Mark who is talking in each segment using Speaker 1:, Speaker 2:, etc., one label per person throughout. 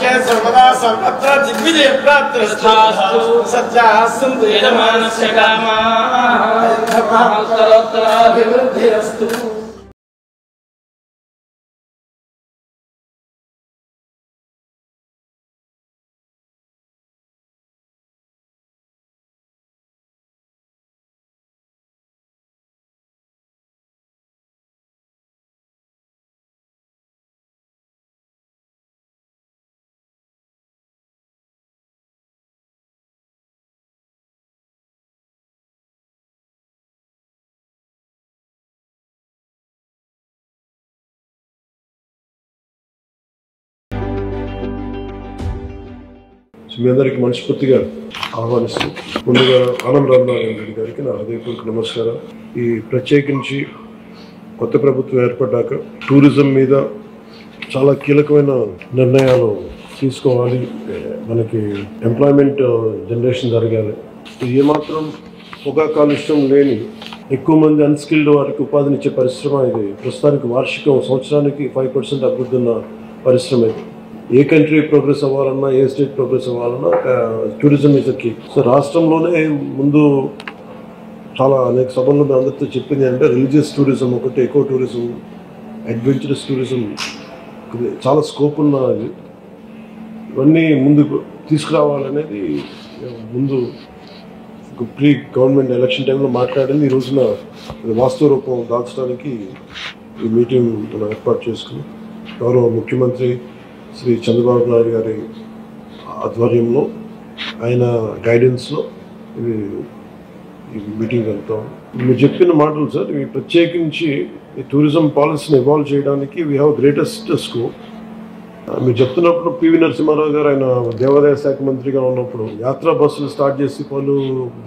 Speaker 1: सर्वे सर्वदा सर्वत्र दिग्विजय प्राप्तिरस्तु सत्याः सन्तु यजमानस्य कामाः उत्तरोत्तराभिवृद्धिरस्तु।
Speaker 2: మీ అందరికీ మనస్ఫూర్తిగా ఆహ్వానిస్తూ ముందుగా ఆనం రామనారాయణ రెడ్డి గారికి నా హృదయపూర్వక నమస్కారం. ఈ ప్రత్యేకించి కొత్త ప్రభుత్వం ఏర్పడ్డాక టూరిజం మీద చాలా కీలకమైన నిర్ణయాలు తీసుకోవాలి. మనకి ఎంప్లాయ్మెంట్ జనరేషన్ జరగాలి. ఏమాత్రం పొగా కాలుష్యం లేని ఎక్కువ మంది అన్స్కిల్డ్ వారికి ఉపాధినిచ్చే పరిశ్రమ ఇది. ప్రస్తుతానికి వార్షికం సంవత్సరానికి 5% అభివృద్ధి ఉన్న పరిశ్రమ ఇది. ఏ కంట్రీ ప్రోగ్రెస్ అవ్వాలన్నా, ఏ స్టేట్ ప్రోగ్రెస్ అవ్వాలన్నా టూరిజం ఇస్ కీ. సో రాష్ట్రంలోనే ముందు చాలా అనేక సభల్లో మేము అందరితో చెప్పింది అంటే రిలీజియస్ టూరిజం ఒకటి, ఎకో టూరిజం, అడ్వెంచరస్ టూరిజం చాలా స్కోప్ ఉన్నది. ఇవన్నీ ముందుకు తీసుకురావాలనేది ముందు ప్రీ గవర్నమెంట్ ఎలక్షన్ టైంలో మాట్లాడింది. ఈ రోజున వాస్తవ రూపం దాల్చడానికి ఈ మీటింగ్ మనం ఏర్పాటు చేసుకుని గౌరవ ముఖ్యమంత్రి శ్రీ చంద్రబాబు నాయుడు గారి ఆధ్వర్యంలో ఆయన గైడెన్స్లో ఇది ఈ మీటింగ్ వెళ్తాం. మీరు చెప్పిన మాటలు సార్, ఇవి ప్రత్యేకించి ఈ టూరిజం పాలసీని ఇవాల్వ్ చేయడానికి వీ హ్యావ్ గ్రేటెస్ట్ స్కోప్. మీరు చెప్తున్నప్పుడు పివి నరసింహారావు గారు ఆయన దేవాదాయ శాఖ మంత్రిగా ఉన్నప్పుడు యాత్రా బస్సులు స్టార్ట్ చేసి పలు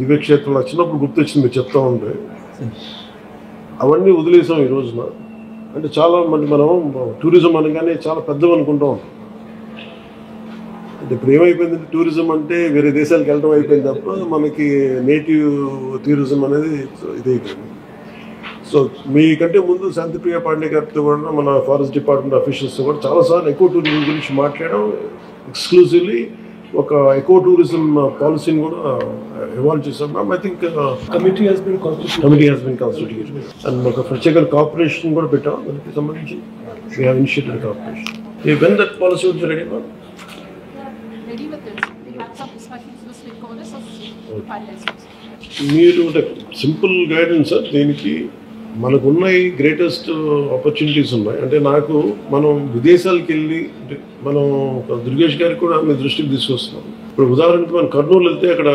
Speaker 2: దివ్యక్షేత్రాలు వచ్చినప్పుడు గుర్తొచ్చింది మీరు చెప్తా ఉంటే. అవన్నీ వదిలేసాం ఈ రోజున. అంటే చాలా మంది మనం టూరిజం అనగానే చాలా పెద్దవి అనుకుంటాం. అంటే ఇప్పుడు ఏమైపోయిందంటే టూరిజం అంటే వేరే దేశాలకు వెళ్ళడం అయిపోయింది తప్ప మనకి నేటివ్ టూరిజం అనేది ఇదే. సో మీకంటే ముందు శాంతిప్రియ పాండే గారితో కూడా మన ఫారెస్ట్ డిపార్ట్మెంట్ అఫీషియల్స్తో కూడా చాలాసార్లు ఎకో టూరిజం గురించి మాట్లాడడం, ఎక్స్క్లూజివ్లీ ఒక ఎకో టూరిజం పాలసీని కూడా ఇవాల్వ్ చేశాం. Ma'am I think committee has been constituted and ఒక ప్రత్యేక కార్పొరేషన్ కూడా పెట్టాం. దానికి సంబంధించి we have initiated corporation. When that policy would be ready ma'am? మీరు సింపుల్ గైడెన్స్ సార్. దీనికి మనకున్న ఈ గ్రేటెస్ట్ ఆపర్చునిటీస్ ఉన్నాయి. అంటే నాకు మనం విదేశాలకు వెళ్ళి అంటే మనం దుర్గేష్ గారికి కూడా మీ దృష్టికి తీసుకొస్తున్నాం. ఇప్పుడు ఉదాహరణకి మనం కర్నూలు వెళ్తే అక్కడ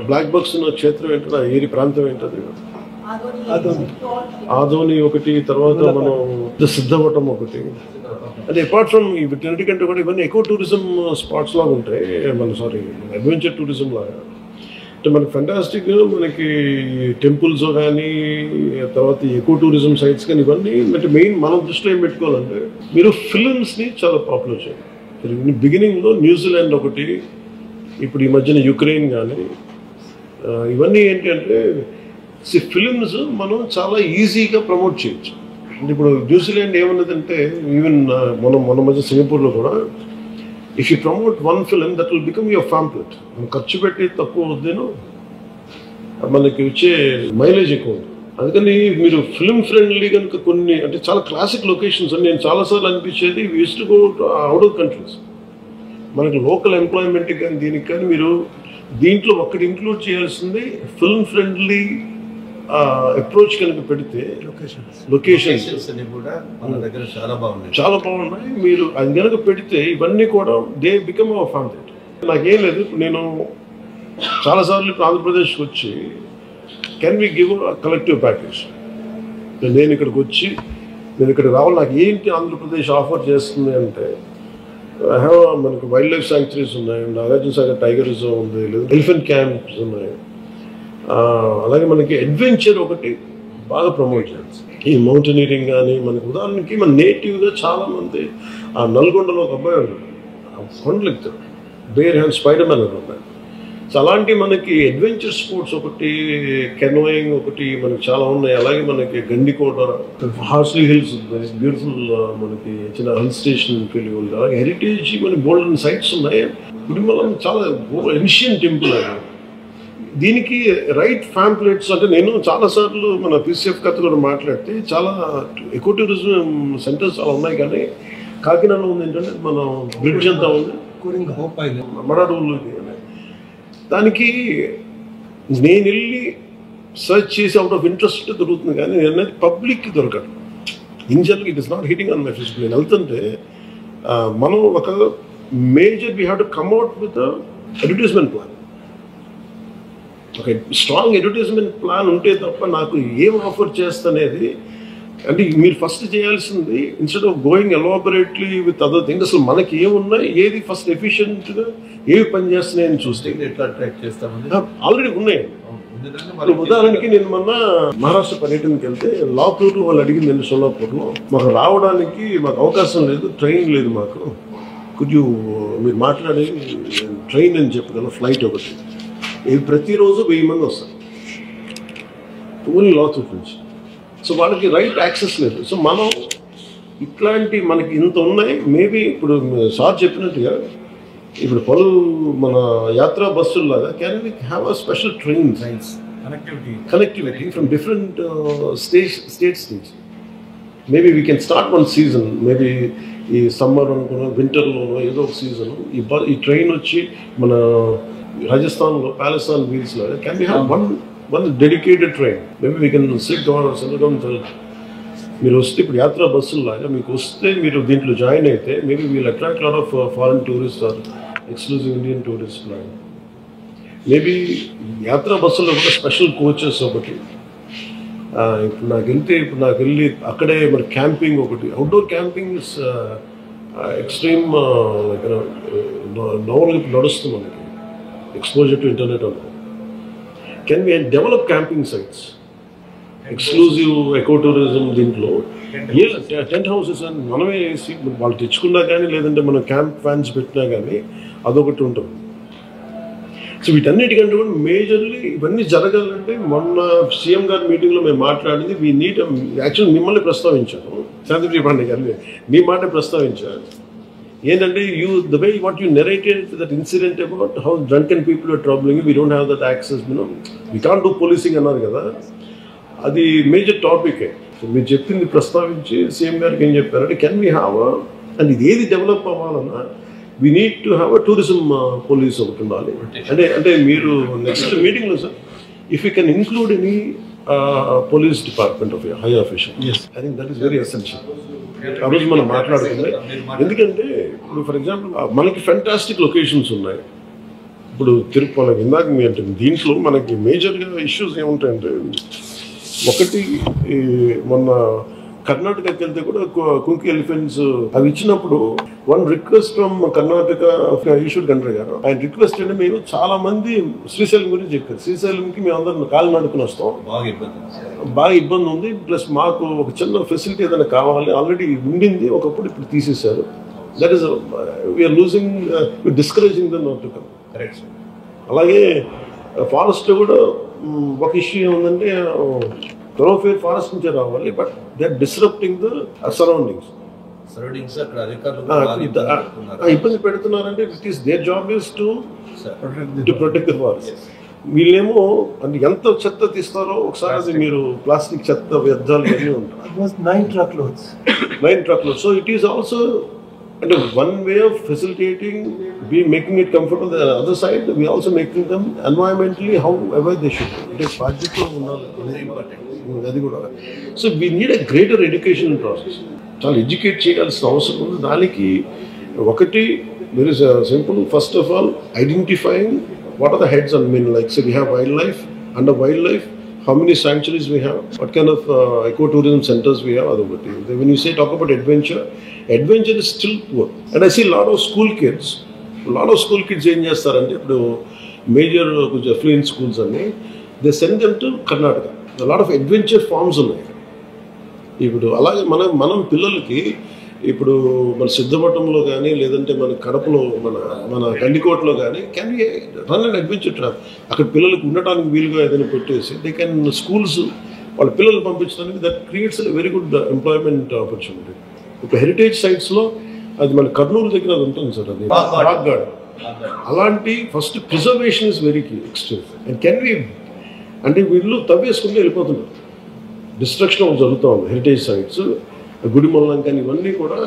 Speaker 2: బ్లాక్ బక్స్ ఉన్న క్షేత్రం ఏంటో ఏరి ప్రాంతం ఏంటది? ఆదోని ఒకటి, తర్వాత మనం సిద్ధవటం ఒకటి. అంటే అపార్ట్ ఫ్రమ్ వీటన్నిటికంటే కూడా ఇవన్నీ ఎకో టూరిజం స్పాట్స్ లాగా ఉంటాయి. అడ్వెంచర్ టూరిజం లాగా. అంటే మనకి ఫెంటాస్టిక్ మనకి టెంపుల్స్ కానీ తర్వాత ఎకో టూరిజం సైట్స్ కానీ ఇవన్నీ అంటే మెయిన్ మనం దృష్టిలో ఏం పెట్టుకోవాలంటే మీరు ఫిలిమ్స్ని చాలా పాపులర్ చేయాలి. బిగినింగ్లో న్యూజిలాండ్ ఒకటి, ఇప్పుడు ఈ మధ్యన యుక్రెయిన్ కానీ ఇవన్నీ ఏంటి అంటే ఫిలిమ్స్ మనం చాలా ఈజీగా ప్రమోట్ చేయొచ్చు. అంటే ఇప్పుడు న్యూజిలాండ్ ఏమన్నదంటే ఈవెన్ మన మధ్య సింగపూర్లో కూడా if you promote one film that will become your pamphlet. మనం ఖర్చు పెట్టి తక్కువ వద్దేను, మనకి వచ్చే మైలేజ్ ఎక్కువ ఉంది. అందుకని మీరు ఫిల్మ్ ఫ్రెండ్లీ కనుక కొన్ని అంటే చాలా క్లాసిక్ లొకేషన్స్ అని నేను చాలాసార్లు అనిపించేది use to go to out of countries. మనకి లోకల్ ఎంప్లాయ్మెంట్కి కానీ దీనికి కానీ మీరు దీంట్లో ఒక్కటి ఇంక్లూడ్ చేయాల్సింది ఫిల్మ్ ఫ్రెండ్లీ అప్రోచ్ కనుక పెడితే లొకేషన్స్
Speaker 3: కూడా మన దగ్గర చాలా
Speaker 2: బాగున్నాయి. మీరు అది కనుక పెడితే ఇవన్నీ కూడా దే బికమ్ అవర్ ఫ్యామిలీ. నాకేం లేదు, నేను చాలాసార్లు ఇప్పుడు ఆంధ్రప్రదేశ్కి వచ్చి can we give collective package. నేను ఇక్కడికి వచ్చి నేను ఇక్కడ రావాలి, నాకు ఏంటి ఆంధ్రప్రదేశ్ ఆఫర్ చేస్తుంది అంటే మనకు వైల్డ్ లైఫ్ శాంక్చురీస్ ఉన్నాయి, నాగార్జున సాగర్ టైగర్ రిజర్వ్ ఉంది, ఎలిఫెంట్ క్యాంప్స్ ఉన్నాయి. అలాగే మనకి అడ్వెంచర్ ఒకటి బాగా ప్రమోట్ చేయాలి. ఈ మౌంటైనీరింగ్ కానీ మనకి ఉదాహరణకి మన నేటివ్గా చాలామంది ఆ నల్గొండలో ఒక అబ్బాయి ఉన్నాడు, కొండలు ఎక్కుతాడు, బేర్ హ్యాండ్ స్పైడర్ మ్యాన్ అని ఉన్నాయి. సో అలాంటి మనకి అడ్వెంచర్ స్పోర్ట్స్ ఒకటి, కెనోయింగ్ ఒకటి మనకి చాలా ఉన్నాయి. అలాగే మనకి గండికోట, హార్స్లీ హిల్స్ బ్యూటిఫుల్, మనకి చిన్న హిల్ స్టేషన్ ఫీల్, అలాగే హెరిటేజ్ మనకి గోల్డెన్ సైట్స్ ఉన్నాయి. గుడిమలం చాలా ఏన్షియంట్ టెంపుల్ అది. దీనికి రైట్ ఫ్యాంప్లెట్స్ అంటే నేను చాలాసార్లు మన పిసిఎఫ్ కథ కూడా మాట్లాడితే చాలా ఎకో టూరిజం సెంటర్స్ చాలా ఉన్నాయి, కానీ కాకినాడలో ఉంది ఏంటంటే మన బ్రిడ్జ్ అంతా ఉంది మరాడూరులో. దానికి నేను వెళ్ళి సర్చ్ చేసి అవుట్ ఆఫ్ ఇంట్రెస్ట్ దొరుకుతుంది, కానీ నేను అనేది పబ్లిక్కి దొరకదు. In general it is not hitting on my Facebook. నేను వెళ్తుంటే మనం ఒక major we have to come at with advertisement plan. ఒక స్ట్రాంగ్ అడ్వర్టైజ్మెంట్ ప్లాన్ ఉంటే తప్ప నాకు ఏం ఆఫర్ చేస్తనేది అంటే మీరు ఫస్ట్ చేయాల్సింది instead of going elaborately with other things, అసలు మనకి ఏమున్నాయి, ఏది ఫస్ట్ ఎఫిషియెంట్గా ఏవి పనిచేస్తున్నాయని చూస్తే
Speaker 3: ఎట్లా ట్రాక్ చేస్తామని
Speaker 2: ఆల్రెడీ ఉన్నాయి. ఉదాహరణకి నేను మొన్న మహారాష్ట్ర పర్యటనకి వెళ్తే లాతూర్లో వాళ్ళు అడిగింది, నేను సోలాపూర్లో మాకు రావడానికి మాకు అవకాశం లేదు, ట్రైన్ లేదు మాకు, కుడ్ మీరు మాట్లాడి ట్రైన్ అని చెప్పగలను, ఫ్లైట్ ఒకటి. ఇది ప్రతిరోజు 1000 మంది వస్తారు ఓన్లీ లాతూర్ నుంచి. సో వాళ్ళకి రైట్ యాక్సెస్ లేదు. సో మనం ఇట్లాంటి మనకి ఇంత ఉన్నాయి. మేబీ ఇప్పుడు సార్ చెప్పినట్టుగా ఇప్పుడు మన యాత్రా బస్సుల్లాగా can we have a special trains connectivity from different states నుంచి. Maybe we can start one season, maybe ఈ సమ్మర్ అనుకున్న వింటర్లోనో ఏదో ఒక సీజన్ ఈ ట్రైన్ వచ్చి మన రాజస్థాన్లో ప్యాలెస్టాన్ వీల్స్లో can we have one dedicated train. Maybe we can sit down మీరు వస్తే ఇప్పుడు యాత్రా బస్సుల్లాగా మీకు వస్తే మీరు దీంట్లో జాయిన్ అయితే maybe we'll attract lot of foreign tourist or exclusive Indian tourist plan. Maybe యాత్రా బస్సుల్లో కూడా స్పెషల్ కోచెస్ ఒకటి. ఇప్పుడు నాకు వెళ్ళి అక్కడే మరి క్యాంపింగ్ ఒకటి, అవుట్డోర్ క్యాంపింగ్ ఇస్ ఎక్స్ట్రీమ్ నడుస్తుంది మనకి, ఎక్స్పోజర్ టు ఇంటర్నెట్ అన్న. Can we develop camping sites, exclusive eco tourism, దీంట్లో టెంట్ హౌసెస్ అని మనమే వేసి వాళ్ళు తెచ్చుకున్నా కానీ లేదంటే మనం క్యాంప్ ఫ్యాన్స్ పెట్టినా కానీ అదొకటి ఉంటుంది. సో వీటన్నిటికంటే కూడా మేజర్లీ ఇవన్నీ జరగాలంటే మొన్న సీఎం గారి మీటింగ్లో మేము మాట్లాడింది వీ నీడ్, యాక్చువల్లీ మిమ్మల్ని ప్రస్తావించాను, శాంతిప్రియ పాండే గారిని మీ మాట ప్రస్తావించాను. ఏంటంటే the way what you narrated that incident about how drunken people are troubling, we don't have that access, we can't do policing అన్నారు కదా, అది మేజర్ టాపికే. సో మీరు చెప్పింది ప్రస్తావించి సీఎం గారికి ఏం చెప్పారంటే కెన్ వీ హ్యావ్ అండ్ ఇది ఏది డెవలప్ అవ్వాలన్నా we need to have a tourism police ఒకటి ఉండాలి. అంటే మీరు నెక్స్ట్ మీటింగ్లో sir if you can include any police department of high official, I think that is very essential. ఆ రోజు మనం మాట్లాడుతుంది, ఎందుకంటే ఇప్పుడు ఫర్ ఎగ్జాంపుల్ మనకి ఫెంటాస్టిక్ లొకేషన్స్ ఉన్నాయి. ఇప్పుడు తిరుపతి ఇందాక మీ అంటే దీంట్లో మనకి మేజర్గా ఇష్యూస్ ఏముంటాయంటే, ఒకటి మొన్న కర్ణాటకకి వెళ్తే కూడా కుంకి ఎలిఫెంట్స్ అవి ఇచ్చినప్పుడు one request from Karnataka Eshwar Khandre garu, ఆయన రిక్వెస్ట్ అంటే మేము చాలా మంది శ్రీశైలం గురించి చెప్పారు. శ్రీశైలంకి మేము అందరం కాలు నడుకుని వస్తాం, బాగా ఇబ్బంది ఉంది, ప్లస్ మాకు ఒక చిన్న ఫెసిలిటీ ఏదైనా కావాలి, ఆల్రెడీ ఉండింది ఒకప్పుడు, ఇప్పుడు తీసేశారు. That is we are losing, discouraging them not to come. అలాగే ఫారెస్ట్ కూడా ఒక ఇష్యూ ఏముందంటే థరోఫేర్ ఫారెస్ట్ నుంచే రావాలి, but they are disrupting the surroundings. ఇబ్బంది పెడుతున్నారంటే it is their job is to protect the forest. వీళ్ళేమో అంటే ఎంత చెత్త తీస్తారో ఒకసారి అది మీరు ప్లాస్టిక్ చెత్త వ్యర్థాలు అన్నీ ఉంటాయి, 9 truckloads. So it is also అంటే one way of facilitating, making it comfortable. The other side we also making them environmentally however they should, అంటే బాధ్యతలో ఉండాలి అది కూడా. So we need a greater education process, చాలా educate చేయాల్సిన అవసరం ఉంది. దానికి ఒకటి very simple, first of all identifying what are the heads on, I mean, like say we have wildlife, under wildlife how many sanctuaries we have, what kind of ecotourism centers we have. When you say talk about adventure is still poor, and I see a lot of school kids ఏం చేస్తారంటే ఇప్పుడు major కొంచెం affluent schools అన్ని they send them to Karnataka. A lot of adventure farms ఉన్నాయి. ఇప్పుడు అలాగే మనం పిల్లలకి ఇప్పుడు మన సిద్ధపట్నంలో కానీ లేదంటే మన కడపలో మన గండికోటలో కానీ can be run and adventure trap. అక్కడ పిల్లలకు ఉండటానికి వీలుగా ఏదైనా పెట్టేసి దే కెన్ స్కూల్స్ వాళ్ళ పిల్లలు పంపించడానికి that creates very good employment opportunity. ఇప్పుడు హెరిటేజ్ సైట్స్లో అది మన కర్నూలు దగ్గర అది ఉంటుంది సార్, అది రాక్ గార్డెన్. అలాంటి first preservation is very extreme and can be అంటే వీళ్ళు తవ్వేసుకుంటూ వెళ్ళిపోతున్నారు. డిస్ట్రక్షన్ జరుగుతూ ఉంది హెరిటేజ్ సైట్స్, గుడిమల్లం కానీ ఇవన్నీ కూడా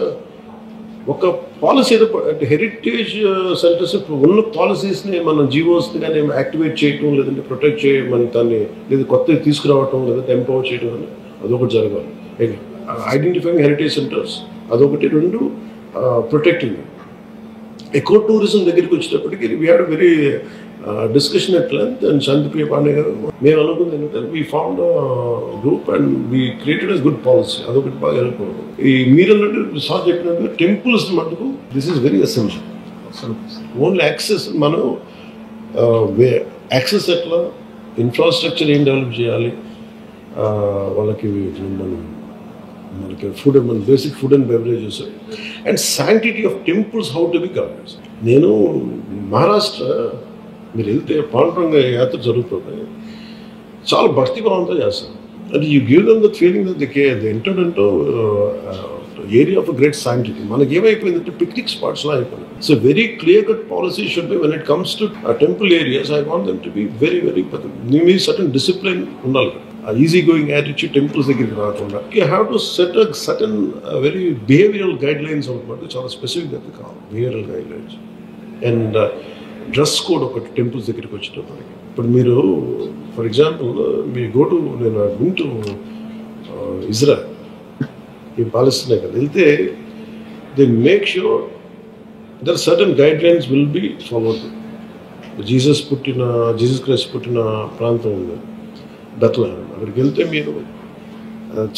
Speaker 2: ఒక పాలసీ అంటే హెరిటేజ్ సెంటర్స్ ఉన్న పాలసీస్ని మన జీవోస్ని కానీ యాక్టివేట్ చేయటం లేదంటే ప్రొటెక్ట్ చేయమని దాన్ని లేదా కొత్తవి తీసుకురావటం లేదంటే ఎంపవర్ చేయడం అని అదొకటి జరగాలి. ఐడెంటిఫైయింగ్ హెరిటేజ్ సెంటర్స్ అదొకటి, రెండు ప్రొటెక్టింగ్. ఎకో టూరిజం దగ్గరికి వచ్చేటప్పటికి we had very discussion at length and Shantipriya Pandey గారు మేము అనుకుంది ఏంటంటే we found group and we created a good policy. అదొకటి బాగా వెళ్ళిపోవడం. ఈ మీరు అన్నట్టు సార్ చెప్పినట్టు టెంపుల్స్ మటుకు this is very essential. Only access మనం యాక్సెస్ ఎట్లా, ఇన్ఫ్రాస్ట్రక్చర్ ఏం డెవలప్ చేయాలి, వాళ్ళకి మనకి ఫుడ్ మన basic food and beverages and sanctity of temples how to be governance. నేను మహారాష్ట్ర మీరు వెళ్తే పాండురంగ యాత్ర జరుగుతుంది, చాలా భక్తిభావంతో చేస్తారు. అంటే you give them that feeling that they entered into area of great sanctity. మనకి ఏమైపోయిందంటే పిక్నిక్ స్పాట్స్లో అయిపోయింది. So very clear cut policy should be when it comes to temple areas. I want them to be very very me certain discipline ఉండాలి. Easy going attitude temples దగ్గరికి రాకుండా you have to set a certain very behavioural guide lines అనమాట. చాలా స్పెసిఫిక్గా కావాలి behavioural guide lines and dress code ఒకటి temples దగ్గరికి వచ్చేటప్పటికి. ఇప్పుడు మీరు ఫర్ ఎగ్జాంపుల్ మీ గోటు నేను వింటూ ఇజ్రాయల్ ఈ పాలస్తీనా కదా వెళ్తే they make sure there certain guidelines will be followed. Jesus Christ పుట్టిన ప్రాంతం ఉంది బెత్లెహేమ్. అక్కడికి వెళ్తే మీరు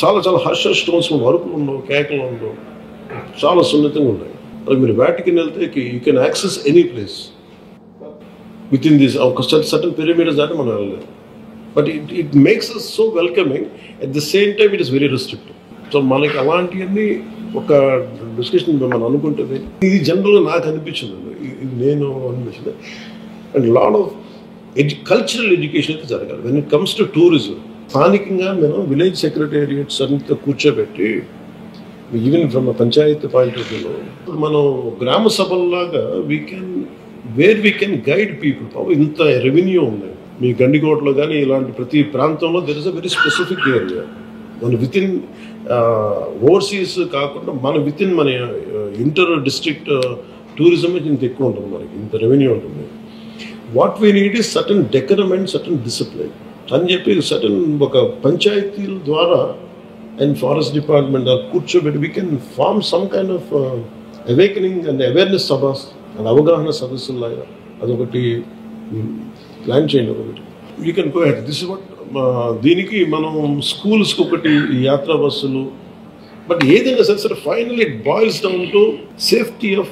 Speaker 2: చాలా చాలా హర్ష స్టోన్స్ వరకులు ఉండవు, కేకలు ఉండవు, చాలా సున్నితంగా ఉన్నాయి. అది మీరు వాటికన్ వెళ్తే you can access any place within this ఒక సర్టన్ పిరమిడ్స్ దాటి మనం వెళ్ళలేదు. But it makes us so welcoming at the same time it is very restrictive. So మనకి అలాంటివన్నీ ఒక డిస్కషన్ మనం అనుకుంటుంది. ఇది జనరల్గా నాకు అనిపించింది, నేను అనిపించింది. And lot of cultural education అయితే జరగాలి when it comes to tourism. స్థానికంగా మనం విలేజ్ సెక్రటేరియట్స్ అంతా కూర్చోబెట్టి even from panchayat point of వ్యూలో మనం గ్రామ సభల్లాగా వీ కెన్ గైడ్ పీపుల్. ఇంత రెవెన్యూ ఉంది మీ గండికోటలో కానీ ఇలాంటి ప్రతి ప్రాంతంలో there is a very specific area. మన విత్ ఇన్ ఓవర్సీస్ కాకుండా మన విత్ ఇన్ మన ఇంటర్ డిస్ట్రిక్ట్ టూరిజం ఇంత ఎక్కువ ఉంటుంది, మనకి ఇంత రెవెన్యూ ఉంటుంది. What we need is certain decorum and certain discipline అని చెప్పి సర్టన్ ఒక పంచాయతీల ద్వారా అండ్ ఫారెస్ట్ డిపార్ట్మెంట్ కూర్చోబెట్టి we can form some kind of awakening and awareness సభస్ అండ్ అవగాహన సదస్సులాగా అదొకటి ప్లాన్ చేయండి. ఒకటి you can go head this is what. దీనికి మనం స్కూల్స్కి ఒకటి యాత్రా బస్సులు, బట్ ఏదైనా సరే final it boils down to safety of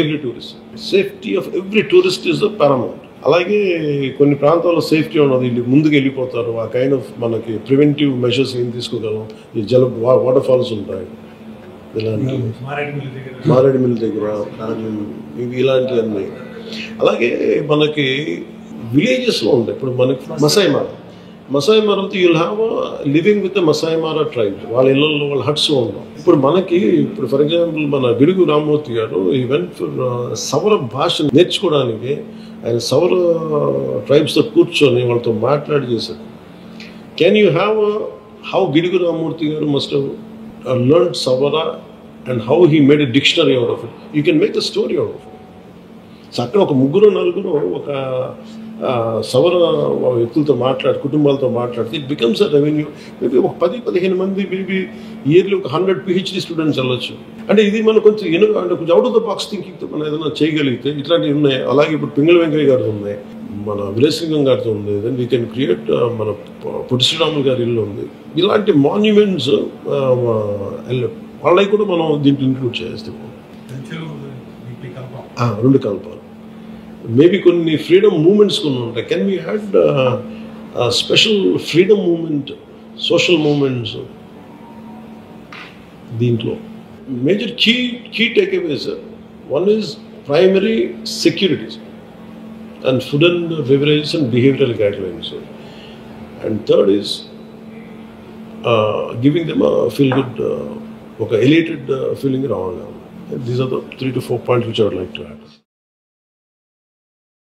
Speaker 2: every tourist. Safety of every tourist is the paramount. అలాగే కొన్ని ప్రాంతాల్లో సేఫ్టీ ఉన్నది, ముందుకు వెళ్ళిపోతారు. ఆ కైండ్ ఆఫ్ మనకి ప్రివెంటివ్ మెషర్స్ ఏం తీసుకోగలం. ఈ వాటర్ ఫాల్స్ ఉంటాయి, ఇలాంటి మారేడుమిల్లి దగ్గర ఇవి ఇలాంటివన్నీ. అలాగే మనకి విలేజెస్లో ఉంటాయి. ఇప్పుడు మనకి Masai Mara you'll have living with Masai Mara tribe. వాళ్ళ ఇళ్ళల్లో వాళ్ళ హట్స్ ఉండవు. ఇప్పుడు ఫర్ ఎగ్జాంపుల్ మన గిడుగు రామ్మూర్తి గారు ఈవెంట్ ఫర్ సవర భాష నేర్చుకోవడానికి ఆయన సవర ట్రైబ్స్తో కూర్చొని వాళ్ళతో మాట్లాడి చేశారు. Can you have how Gidugu Ramamurthy garu must have learned Savara and how he made a dictionary out of it. You can make the story out of it. So అక్కడ ఒక నలుగురు ఒక సవర వ్యక్తులతో కుటుంబాలతో మాట్లాడితే it becomes a revenue. Maybe ఒక 10-15 మంది మేబీ ఇయర్లీ ఒక 100 PhD స్టూడెంట్స్ వెళ్ళొచ్చు. అంటే ఇది మనం కొంచెం అంటే కొంచెం అవుట్ ఆఫ్ ద బాక్స్ థింకింగ్తో మనం ఏదైనా చేయగలిగితే ఇట్లాంటివి ఉన్నాయి. అలాగే ఇప్పుడు పింగళ వెంకయ్య గారితో ఉన్నాయి, మన విలేసింగం గారితో ఉంది, దెన్ వీ కెన్ క్రియేట్ మన పొట్టి శ్రీరాములు గారి ఇల్లు ఉంది. ఇలాంటి మాన్యుమెంట్స్ వాళ్ళకి కూడా మనం దీంట్లో ఇంక్లూడ్ చేస్తాం. 2 కల్పాలు. మేబీ కొన్ని ఫ్రీడమ్ మూమెంట్స్ కొన్ని ఉంటాయి. Can we had special freedom movement, social moments దీంట్లో major key takeaways. One is primary security and food and beverage and behavioral guidelines. And third is giving them a feel-good, elated feeling around. These are the 3 to 4 points which I would like to add.